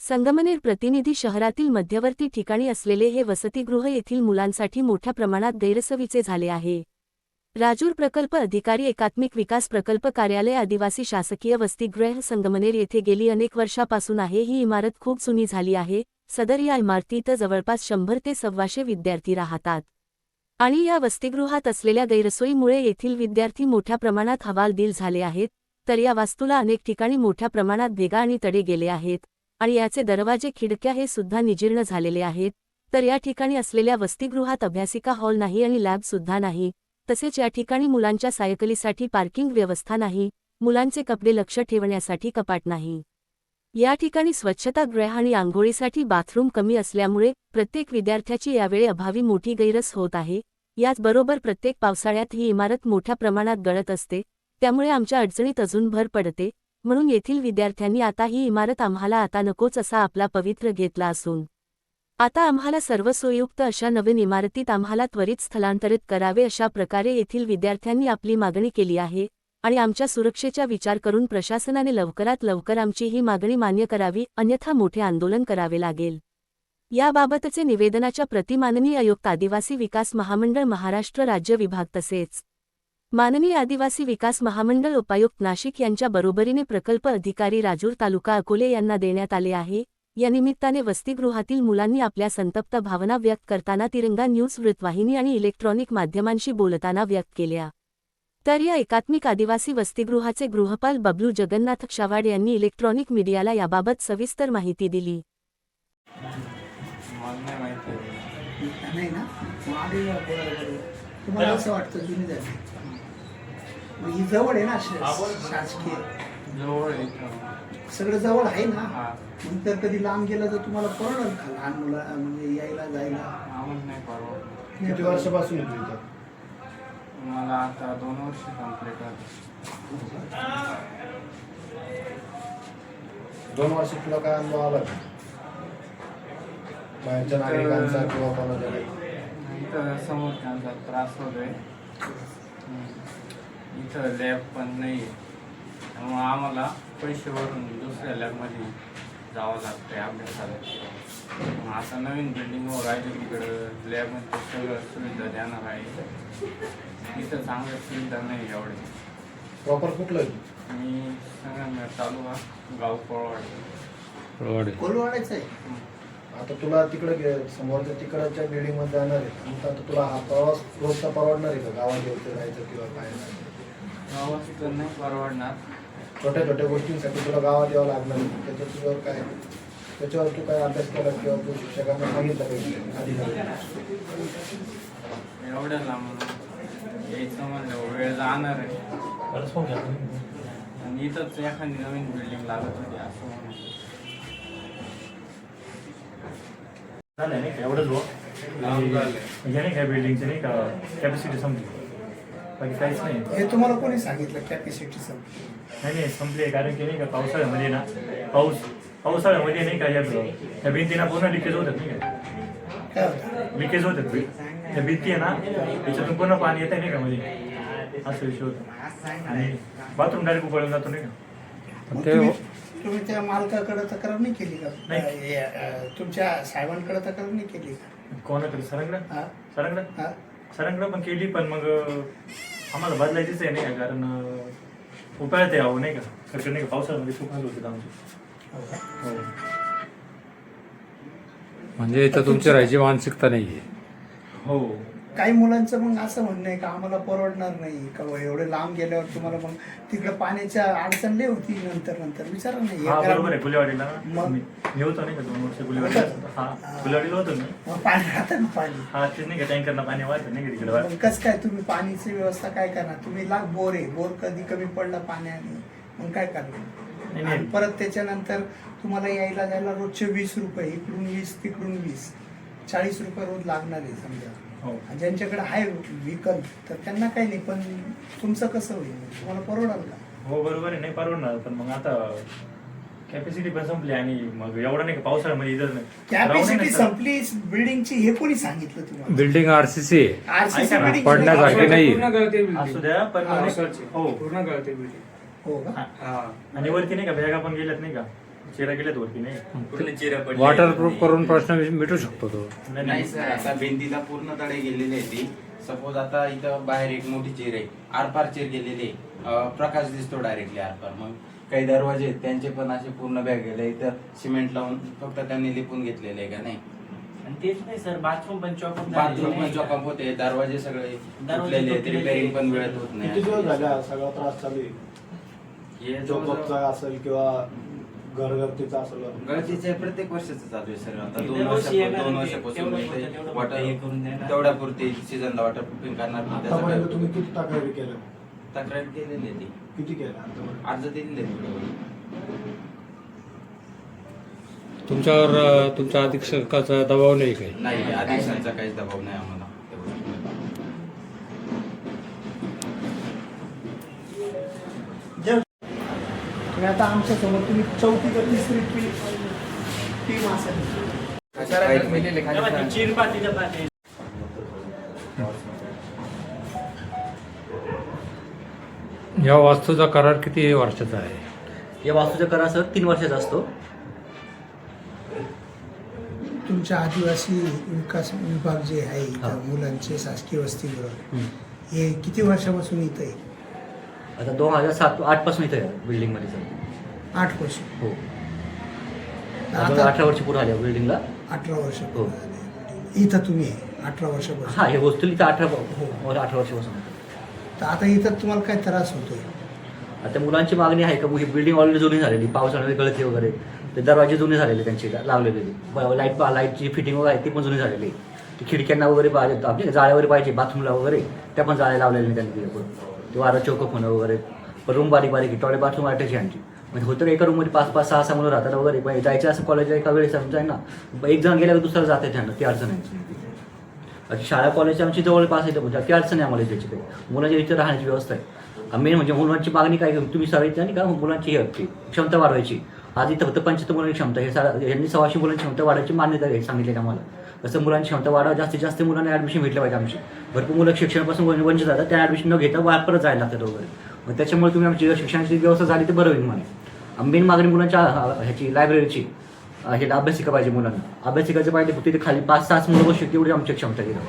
संगमनेर प्रतिनिधी शहरातील मध्यवर्ती ठिकाणी असलेले हे वसतिगृह येथील मुलांसाठी मोठ्या प्रमाणात गैरसोयीचे झाले आहे. राजूर प्रकल्प अधिकारी एकात्मिक विकास प्रकल्प कार्यालय आदिवासी शासकीय वसतिगृह संगमनेर येथे गेली अनेक वर्षापासून आहे. ही इमारत खूप जुनी झाली आहे. सदर या इमारतीत जवळपास 100 ते 125 विद्यार्थी राहतात आणि या वसतिगृहात असलेल्या गैरसोयीमुळे येथील विद्यार्थी मोठ्या प्रमाणात हवालदिल झाले आहेत. तर या वास्तूला अनेक ठिकाणी मोठ्या प्रमाणात भेगा आणि तडे गेले आहेत आणि याचे दरवाजे खिडक्या हे सुद्धा निजीर्ण झालेले आहेत. तर या ठिकाणी असलेल्या वसतिगृहात अभ्यासिका हॉल नाही आणि लॅब सुद्धा नाही. तसेच या ठिकाणी मुलांच्या सायकलीसाठी पार्किंग व्यवस्था नाही. मुलांचे कपडे लक्ष ठेवण्यासाठी कपाट नाही. या ठिकाणी स्वच्छतागृह आणि आंघोळीसाठी बाथरूम कमी असल्यामुळे प्रत्येक विद्यार्थ्याची यावेळी अभावी मोठी गैरसोय होत आहे. याचबरोबर प्रत्येक पावसाळ्यात ही इमारत मोठ्या प्रमाणात गळत असते. त्यामुळे आमच्या अडचणीत अजून भर पडते. म्हणून येथील विद्यार्थ्यांनी आता ही इमारत आम्हाला आता नकोच असा आपला पवित्रा घेतला असून आता आम्हाला सर्व सोयीयुक्त अशा नवीन इमारतीत आम्हाला त्वरित स्थलांतरित करावे अशा प्रकारे येथील विद्यार्थ्यांनी आपली मागणी केली आहे आणि आमच्या सुरक्षेचा विचार करून प्रशासनाने लवकरात लवकर आमची ही मागणी मान्य करावी, अन्यथा मोठे आंदोलन करावे लागेल. याबाबतचे निवेदनाच्या प्रति माननीय आयुक्त आदिवासी विकास महामंडळ महाराष्ट्र राज्य विभाग तसेच माननीय आदिवासी विकास महामंडळ उपायुक्त नाशिक यांच्या बरोबरीने प्रकल्प अधिकारी राजूर तालुका अकोले यांना देण्यात आले आहे. या निमित्ताने वसतिगृहातील मुलांनी आपल्या संतप्त भावना व्यक्त करताना तिरंगा न्यूज वृत्तवाहिनी आणि इलेक्ट्रॉनिक माध्यमांशी बोलताना व्यक्त केल्या. तर या एकात्मिक आदिवासी वसतिगृहाचे गृहपाल बबलू जगन्नाथ क्षावाड यांनी इलेक्ट्रॉनिक मीडियाला याबाबत सविस्तर माहिती दिली. नाही ना तुम्हाला असं वाटतं जुनी झाली ही जवळ आहे ना शासकीय सगळं जवळ आहे ना. नंतर कधी लांब गेलं तर तुम्हाला परवडेल का लहान मुला म्हणजे यायला जायला? किती वर्षापासून येतो इथं? मला आता 2 वर्ष कंप्लीट झाली. 2 वर्ष तुला काय अनुभव आला का बाहेरच्या नागरिकांचा किंवा कोणाच्या? इथं समोरच्यांचा त्रास होतोय. इथं लॅब पण नाही आहे, त्यामुळं आम्हाला पैसे भरून दुसऱ्या लॅबमध्ये जावं लागतंय अभ्यासाला. आता नवीन बिल्डिंगवर राहिली तिकडं लॅबमध्ये सगळं सुविधा देणार आहे. इथं चांगल्या सुविधा नाही एवढे. प्रॉपर कुठलं? मी संगमनेर तालुका गाव कोळवाडी. कोलवाड्याचं आहे. आता तुला तिकडे समोरच्या तिकडच्या बिल्डिंग मध्ये जाणार आहे, मग आता तुला हा प्रवास रोजचा परवडणार आहे का? गावात येऊन राहायचं किंवा काय? गावात तर नाही परवडणार. छोट्या छोट्या गोष्टींसाठी तुला गावात यावं लागणार आहे. त्याच्यावर तू काय अभ्यास केला किंवा तू शिक्षकांना सांगितलं पाहिजे अधिकारी? एवढ्या लांब यायचं म्हणलं वेळ जाणार आहे आणि इथंच एखादी नवीन बिल्डिंग लागत होती असं म्हणून. एवढंच हो म्हणजे नाही काय बिल्डिंगचं नाही का कॅपॅसिटी संपली, बाकी काहीच नाही. हे तुम्हाला कोणी सांगितलं कॅपॅसिटी संपली? नाही संपली आहे. कारण की नाही का पावसाळ्यामध्ये ना पावसाळ्यामध्ये नाही का या भिंतीना पूर्ण लिकेज होतात नाही का? काय होतं? लिकेज होतात त्या भिंती आहे ना, त्याच्यातून पूर्ण पाणी येतं नाही का मध्ये, असं विषय होतं. आणि बाथरूम डायरेक्ट उकळून जातो नाही का. मग तुम्ही त्या मालकाकडे तक्रार नाही केली का? तुमच्या साहेबांकडे तक्रार नाही केली का? कोणाकडे? सरांकडे पण केली, पण मग आम्हाला बदलायचीच आहे नाही का, कारण उपायात यावं नाही का. खरं नाही का पावसाळ्यामध्ये खूप हाल होते आमचे. हो. म्हणजे इथं तुमची राहायची मानसिकता नाहीये. हो. काही मुलांचं मग असं म्हणणं आहे का आम्हाला परवडणार नाही का एवढे लांब गेल्यावर तुम्हाला मग तिकडे पाण्याच्या अडचण लई होती. नंतर विचारा नाही. हा बरोबर आहे. गुलेवाडीला मग मी होतो नाही का 2 वर्ष गुलेवाडीला. हा गुलेवाडीला होतो मी. मग पाणी राहतं ना पाणी. हा तेच नाही का टँकरनं पाणी वाढतं नाही का तिकडे. मग कसं काय तुम्ही पाणीची व्यवस्था काय करणार? तुम्ही लाख बोर आहे, बोर कधी कमी पडला पाण्याने मग काय करणार? आणि परत त्याच्यानंतर तुम्हाला यायला जायला रोजचे 20 रुपये, इकडून 20 तिकडून 20, 40 रुपये रोज लागणार आहे समजा. ज्यांच्याकडे आहे व्हेकल तर त्यांना काही नाही, पण तुमचं कसं होईल? तुम्हाला परवडाल का? हो बरोबर आहे. नाही परवडणार, पण मग आता कॅपॅसिटी पण संपली आणि मग एवढं नाही का पावसाळ्यामध्ये इथं नाही. कॅपॅसिटी संपली बिल्डिंगची हे कोणी सांगितलं तुम्हाला? बिल्डिंग आरसीसी आरसीसी बिल्डिंग पडण्यासारखी नाही. असू द्या, पण हो हो का? आणि वरती नाही का बॅगा पण गेल्यात नाही का, चिरा गेल्यात वरती नाही पूर्ण चिरा पडली. वॉटरप्रूफ करून प्रश्न मिटू शकतो तो. नाही सर, आता भिंतीला पूर्ण तडे गेलेले आहे ती. सपोज आता इथं बाहेर एक मोठी चीर आहे, आरपार चीर गेलेली आहे, प्रकाश दिसतो डायरेक्टली आरपार. मग काही दरवाजे आहेत त्यांचे पण असे पूर्ण बॅग गेले, इथं सिमेंट लावून फक्त त्यांनी लिपून घेतलेले आहे का नाही. आणि तेच नाही सर, बाथरूम पण चॉकअप बाथरूम पण चॉकअप होते, दरवाजे सगळे तुटलेले आहेत, रिपेअरिंग पण वेळेत होत किती दिवस नाही. झाले हा सगळा त्रास चालू आहे? हे चोकअपचा असेल किंवा घरगर्तीचा असेल? गळतीचं प्रत्येक वर्षाचं चालू आहे सर. आता दरवर्षी येणार दोन ते, वर्षापासून तेवढं इथे होतं, तेवढं वॉटर हे करून देणार. तेवढ्यापुरती सीझनला वॉटर प्रूफिंग करणार नाही. त्याचं आतापर्यंत काय- तुम्ही किती तक्रारी केल्या? तक्रार केलेली आहे ती, किती केल्या आतापर्यंत? अर्ज दिलेले आहे थोडं. तुमच्यावर तुमच्या अधीक्षकाचा दबाव नाही काही? नाही, अधीक्षकांचा काहीच दबाव नाही आम्हाला. आणि आता आमच्यासोबत तुम्ही चौथी का तिसरी टीम असेल. तेव्हा ती चिर पातीच्या पाती. या वास्तूचा करार किती वर्षाचा आहे? या वास्तूचा करार सर 3 वर्षाचा असतो. तुमच्या आदिवासी विकास विभाग जे आहे इथं हा. मुलांचे शासकीय वसतिगृह, हे किती वर्षापासून इथं आहे? आता 2007-8 पासून इथे बिल्डिंग मध्ये सर. 8 वर्ष. हो. आता 18 वर्ष पूर्ण आल्या बिल्डिंगला. 18 वर्ष हो. इथं तुम्ही आहे 18 वर्षापासून. हा, हे वस्तू इथं 18 हो. 18 वर्षापासून होतं. तर आता इथं तुम्हाला काय त्रास होतोय? आता मुलांची मागणी आहे का, ही बिल्डिंग ऑलरेडी जुनी झालेली, पावसाळ्यामध्ये गळती वगैरे, ते दरवाजे जुने झालेले त्यांचे लावलेले, लाईटची फिटिंग वगैरे आहे ती पण जुनी झालेली. ती खिडक्यांना वगैरे पाहिजे, आपल्या जाळ्या वगैरे पाहिजे बाथरूमला वगैरे, त्या पण जाळ्या लावलेल्या नाही त्यांनी. ते वारं चौकअप होणं वगैरे, रूम बारीक बारीक, टॉयलेट बाथरूम अटॅच यांची. म्हणजे होतं एका रूममध्ये 5-5, 6-6 मुलं राहतात वगैरे. पण जायचं असं कॉलेजला एका वेळेस समजा ना, एक जण गेल्यावर दुसरं जाते त्यांना, ती अडचण आहे. शाळा कॉलेज आमची जवळपास येतं, म्हणजे ती अडचण आहे आम्हाला त्याची. काही मुलांच्या इथे राहण्याची व्यवस्था आहे. मेन म्हणजे मुलांची मागणी काय, तुम्ही सांगितलं नाही का, मुलांची हे होती क्षमता वाढवायची. आज इथं फक्त 75 मुलांची क्षमता, हे यांनी 100 मुलांची क्षमता वाढवायची मान्यता आहे सांगितलेली आम्हाला. तसं मुलांची क्षमता वाढवा, जास्तीत जास्त मुलांना ॲडमिशन भेटलं पाहिजे. आमची भरपूर मुलं शिक्षणापासून वंचित राहतात, त्या ॲडमिशन न घेता परत जायला लागतात वगैरे. मग त्याच्यामुळे तुम्ही आमची शिक्षणाची व्यवस्था झाली तर बरं होईल मला. मेन मागणी मुलांच्या ह्याची लायब्ररीची, हे अभ्यासिका पाहिजे मुलांना. अभ्यासिकाचं पाहिजे फक्त तिथे खाली 5-6 मुलं बसू तेवढी आमची क्षमता घेतो.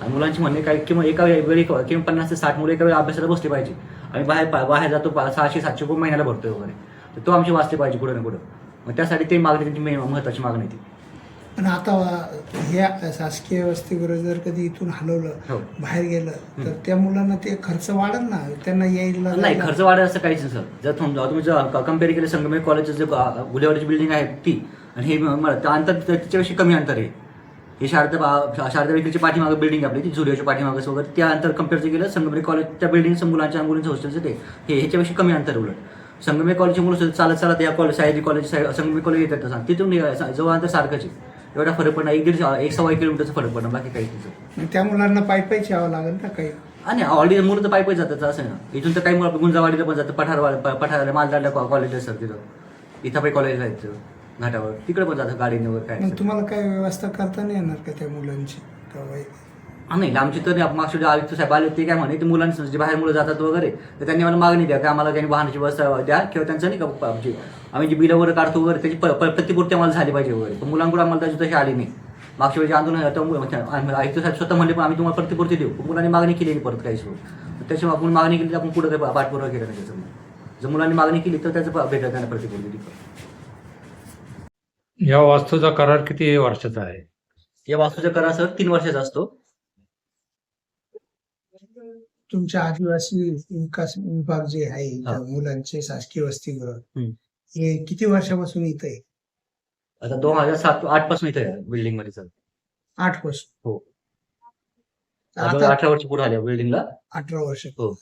आणि मुलांची म्हणणे काय, किंवा एका वेळी किंवा 50 ते 60 मुलं एका वेळी अभ्यासाला बसली पाहिजे. आणि बाहेर जातो 600-700 रुपये महिन्याला भरतोय वगैरे, तर तो आमची वाचले पाहिजे कुठं ना कुठं. मग त्यासाठी ते मागणी त्यांची महत्त्वाची मागणी ती. पण आता ह्या शासकीय वसतिगृह जर कधी इथून हलवलं, हो. बाहेर गेलं, तर त्या मुलांना ते खर्च वाढेल ना, त्यांना यायला नाही, जायला. खर्च वाढेल असं काहीच नाही सर. जर तुम्ही जर कम्पेअर केलं संगमेश्वर कॉलेजचं जे गुलेवाडीची बिल्डिंग आहे ती, आणि हे त्या अंतर त्याच्यापेक्षा कमी अंतर आहे. हे शारदा विक्रीच्या पाठीमागं बिल्डिंग आपली, ती झुरियाच्या पाठीमागं वगैरे, त्या अंतर कम्पेअर केलं संगमेश्वर कॉलेजच्या बिल्डिंगचं मुलांच्या हॉस्टेलचं ते ह्याच्यापेक्षा कमी अंतर उलट. संगमेश्वर कॉलेजची मुलं चालत या college Sahyadri college Sangameshwar college येतात सांग, तिथून जवळ अंतर सारखंच आहे. एवढा फरक पडणार, 1-1.25 किलोमीटरचा फरक पडणार, बाकी काही तिथं. मग त्या मुलांना पायीच यावं लागेल ना काही. आणि ऑलरेडी मुलं तर पायी जातात असं आहे ना. इथून तर काही मुलं गुंजावाडीला पण जातं, पठारवाडा मालदाडला कॉलेज आहे सर तिथं. इथं काही कॉलेज आहे घाटावर, तिकडे पण जातं गाडीने वगैरे काय. मग तुम्हाला काय व्यवस्था करता नाही येणार का त्या मुलांची? नाही, आमची तर मागच्या आयुक्त साहेब आले, ते काय म्हणे, ते मुलांचं जे बाहेर मुलं जातात वगैरे, तर त्यांनी मला मागणी द्या की आम्हाला त्यांनी वाहनाची व्यवस्था द्या, किंवा त्यांचं नाही का आम्ही जे बिलं वगैरे काढतो वगैरे त्याची प्रतिपूर्ती आम्हाला झाली पाहिजे वगैरे. पण मुलांकडून आम्हाला त्याची तशी आली नाही. मागच्या वेळी आंदोलन आयुक्त साहेब स्वतः म्हणले पण आम्ही तुम्हाला प्रतिपूर्ती देऊ. मुलांनी मागणी केली परत काही त्याच्यामुळे आपण मागणी केली तर आपण पुढे काही पाठपुरावा केला नाही त्याच्यामुळे. जर मुलांनी मागणी केली तर त्याचं भेटत त्यांना प्रतिपूर्ती दिली. या वास्तूचा करार किती वर्षाचा आहे? या वास्तूचा करार सर 3 वर्षाचा असतो. तुमच्या आदिवासी विकास विभाग जे आहे हा. इथं मुलांचे शासकीय वसतिगृह, हम्म. हे किती वर्षापासून इथं आहे? आता 2007-8 पासून इथे बिल्डिंग मध्ये सर. 8 वर्ष. हो. आता 18 वर्ष पूर्ण आल्या बिल्डिंगला. 18 वर्ष. हो.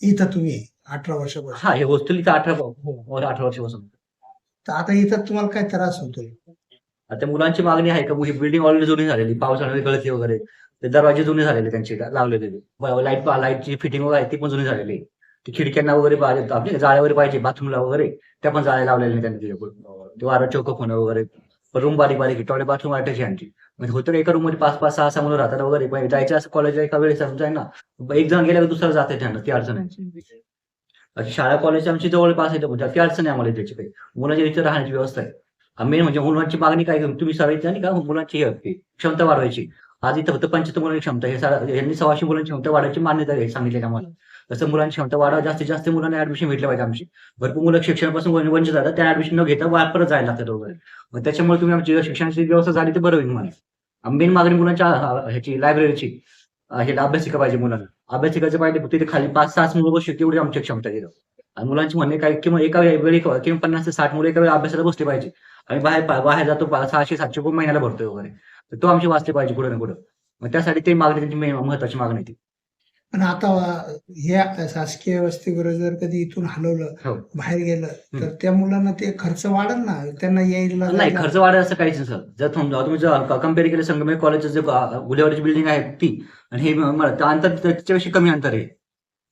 इथं तुम्ही आहे 18 वर्षापासून. हा, हे वस्तू इथं 18 वर्षापासून. तर आता इथं तुम्हाला काय त्रास होतोय? आता मुलांची मागणी आहे का, ही बिल्डिंग ऑलरेडी जुनी झालेली, पावसाळ्यामध्ये गळती वगैरे, ते दरवाजे जुने झालेले त्यांचे लावलेले, लाईटची फिटिंग वगैरे आहे ती पण जुनी झालेली. ती खिडक्यांना वगैरे पाहिजे, आपल्या जाळ्या वगैरे पाहिजे बाथरूमला वगैरे, त्या पण जाळ्या लावलेल्या नाही त्यांनी. ते वारं चौकअप होणं वगैरे, रूम बारीक बारीक, टॉयलेट बाथरूम अटॅच यांची. म्हणजे होतं एका रूममध्ये 5-5, 6-6 मुलं राहतात वगैरे. पण जायचं असं कॉलेजला एका वेळेस समजाय ना, एक जण गेल्यावर दुसरं जाते त्यांना, ती अडचण आहे. शाळा कॉलेज आमची जवळपास आहे म्हणजे ती अडचण आहे आम्हाला त्याची काही. मुलांच्या इथे राहण्याची व्यवस्था आहे. मेन म्हणजे मुलांची मागणी काय तुम्ही सांगितलं नाही का मुलांची ही असते, क्षमता वाढवायची. आज इथं फक्त 75 मुलांची क्षमता आहे. यांनी 600 मुलांची क्षमता वाढवायची मान्यता आहे सांगितले आम्हाला. तसं मुलांची क्षमता वाढवा, जास्तीत जास्त मुलांना ऍडमिशन भेटलं पाहिजे. आमची भरपूर मुलं शिक्षणापासून वंचित जातात, त्या ऍडमिशन न घेता परत जायला लागतात वगैरे. मग त्याच्यामुळे तुम्ही आमची शिक्षणाची व्यवस्था झाली तर बरं होईल मला. मेन मागणी मुलांच्या ह्याची लायब्ररीची हे अभ्यासिका पाहिजे मुलांना. अभ्यासिकाचं पाहिजे तिथे खाली 5-6 मुलं बसू तेवढी आमची क्षमता घेतो. आणि मुलांची म्हणणे काय किंवा एका वेळी किंवा 50 ते 60 मुलं एका वेळी अभ्यासाला बसले पाहिजे. आम्ही बाहेर जातो 600-700 रुपये महिन्याला भरतोय वगैरे, तर तो आमची वाचले पाहिजे कुठं ना कुठं. मग त्यासाठी ते मागणी त्यांची महत्वाची मागणी आहे ती. पण आता हे शासकीय वसतिगृह जर कधी इथून हलवलं, हो. बाहेर गेलं, तर त्या मुलांना ते खर्च वाढेल ना, त्यांना यायला नाही खर्च वाढेल असं काहीच नाही सर. जर तुम्ही जर कम्पेअर केलं संगमेश्वर कॉलेजचं जे गुलेवाडीची बिल्डिंग आहे ती आणि हे अंतर त्याच्यापेक्षा कमी अंतर आहे.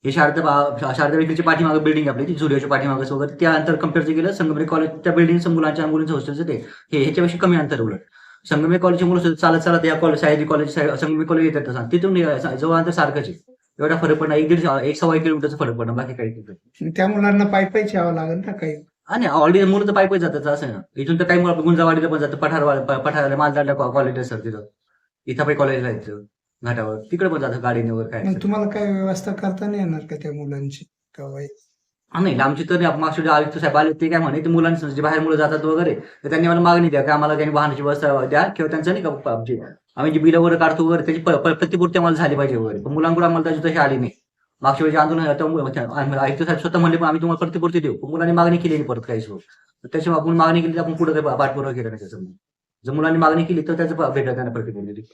हे शारदा बेकरीच्या पाठीमागे बिल्डिंग आपली ती झुडिओच्या पाठीमागे वगैरे त्या अंतर कम्पेअर केलं संगमेश्वर कॉलेजच्या बिल्डिंग मुलांच्या मुलींचं हॉस्टेलचं ते ह्याच्यापेक्षा कमी अंतर उलट. संगमेश्वर कॉलेजची मुलं चालत चालत या college Sairi college Sangameshwar college येतात तिथून जवळ अंतर सारखंच आहे. एवढा फरक पडणार 1.5 किलोमीटरचा फरक पडणार बाकी काही नाही. त्या मुलांना पायी यावं लागेल ना काही. आणि ऑलरेडी मुलं तर पायी जातात असं आहे ना. इथून तर काही मुलं गुंजावाडीला पण जातं, पठारवाला मालदाडला कॉलेज आहे सर तिथं, इथं कॉलेजला येतं घाटावर, तिकडे पण जातं गाडीने वगैरे काय. मग तुम्हाला काय व्यवस्था करता नाही येणार का त्या मुलांची का नाही आमची तर मागच्या आयुक्त साहेब आले ते काय म्हणे ते मुलांची जे बाहेर मुलं जातात वगैरे तर त्यांनी मला मागणी द्या की आम्हाला त्यांनी वाहनाची व्यवस्था द्या किंवा त्यांचं नाही का आम्ही जे बिलं वगैरे काढतो वगैरे त्याची प्रतिपूर्ती आम्हाला झाली पाहिजे वगैरे. पण मुलांकडून आम्हाला त्याची तशी आली नाही. मागच्या वेळी आंदोलन आयुक्त साहेब स्वतः म्हणले पण आम्ही तुम्हाला प्रतिपूर्ती देऊ, पण मुलांनी मागणी केली नाही परत काहीच. त्याच्यामुळे आपण मागणी केली तर आपण पुढे काही पाठपुरावा केला नाही त्याचं. जर मुलांनी मागणी केली तर त्याचं भेटत त्यांना प्रतिपूर्ती देऊ.